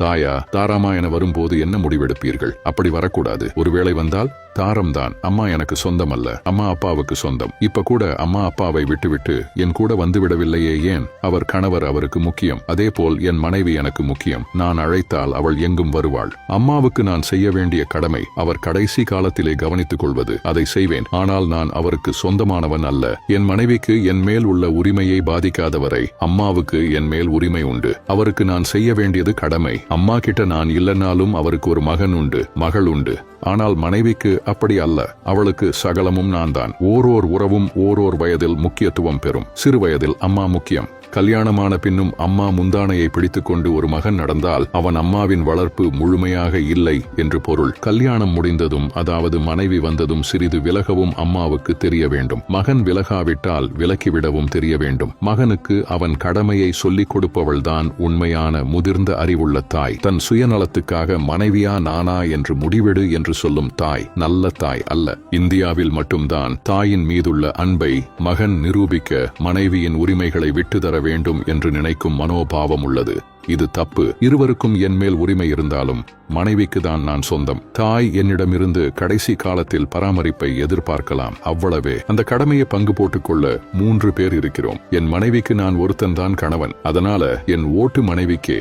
தாயா தாராமா என வரும்போது என்ன முடிவெடுப்பீர்கள்? அப்படி வரக்கூடாது. ஒருவேளை வந்தால் தாரம்தான் அம்மா எனக்கு சொந்தம் அல்ல, அம்மா அப்பாவுக்கு சொந்தம். இப்ப கூட அம்மா அப்பாவை விட்டுவிட்டு என் கூட வந்துவிடவில்லையே ஏன்? அவர் கணவர் அவருக்கு முக்கியம். அதேபோல் என் மனைவி எனக்கு முக்கியம். நான் அழைத்தால் அவள் எங்கும் வருவாள். அம்மாவுக்கு நான் செய்ய வேண்டிய கடமை அவர் கடைசி காலத்திலே கவனித்துக் கொள்வது. அதை செய்வேன். ஆனால் நான் அவருக்கு சொந்தமானவன் அல்ல. என் மனைவிக்கு என் மேல் உள்ள உரிமையை பாதிக்காதவரை அம்மாவுக்கு என் மேல் உரிமை உண்டு. அவருக்கு நான் செய்ய வேண்டியது கடமை. அம்மா கிட்ட நான் இல்லைனாலும் அவருக்கு ஒரு மகன் உண்டு, மகள் உண்டு. ஆனால் மனைவிக்கு அப்படி அல்ல. அவளுக்கு சகலமும் நான் தான். ஓரோர் உறவும் ஓரோர் வயதில் முக்கியத்துவம் பெறும். சிறு வயதில் அம்மா முக்கியம். கல்யாணமான பின்னும் அம்மா முந்தானையை பிடித்துக்கொண்டு ஒரு மகன் நடந்தால் அவன் அம்மாவின் வளர்ப்பு முழுமையாக இல்லை என்று பொருள். கல்யாணம் முடிந்ததும், அதாவது மனைவி வந்ததும் சிறிது விலகவும் அம்மாவுக்கு தெரிய வேண்டும். மகன் விலகாவிட்டால் விலக்கிவிடவும் தெரிய வேண்டும். மகனுக்கு அவன் கடமையை சொல்லிக் கொடுப்பவள்தான் உண்மையான முதிர்ந்த அறிவுள்ள தாய். தன் சுயநலத்துக்காக மனைவியா நானா என்று முடிவெடு என்று சொல்லும் தாய் நல்ல தாய் அல்ல. இந்தியாவில் மட்டும்தான் தாயின் மீதுள்ள அன்பை மகன் நிரூபிக்க மனைவியின் உரிமைகளை விட்டுதர வேண்டும் என்று நினைக்கும் மனோபாவம் உள்ளது. இது தப்பு. இருவருக்கும் என் மேல் உரிமை இருந்தாலும் மனைவிக்கு தான் நான் சொந்தம். தாய் என்னிடமிருந்து கடைசி காலத்தில் பராமரிப்பை எதிர்பார்க்கலாம், அவ்வளவே. அந்த கடமையை பங்கு போட்டுக்கொள்ள 3 பேர் இருக்கிறோம். என் மனைவிக்கு நான் ஒருத்தன் தான் கணவன். அதனால என் ஓட்டு மனைவிக்கே.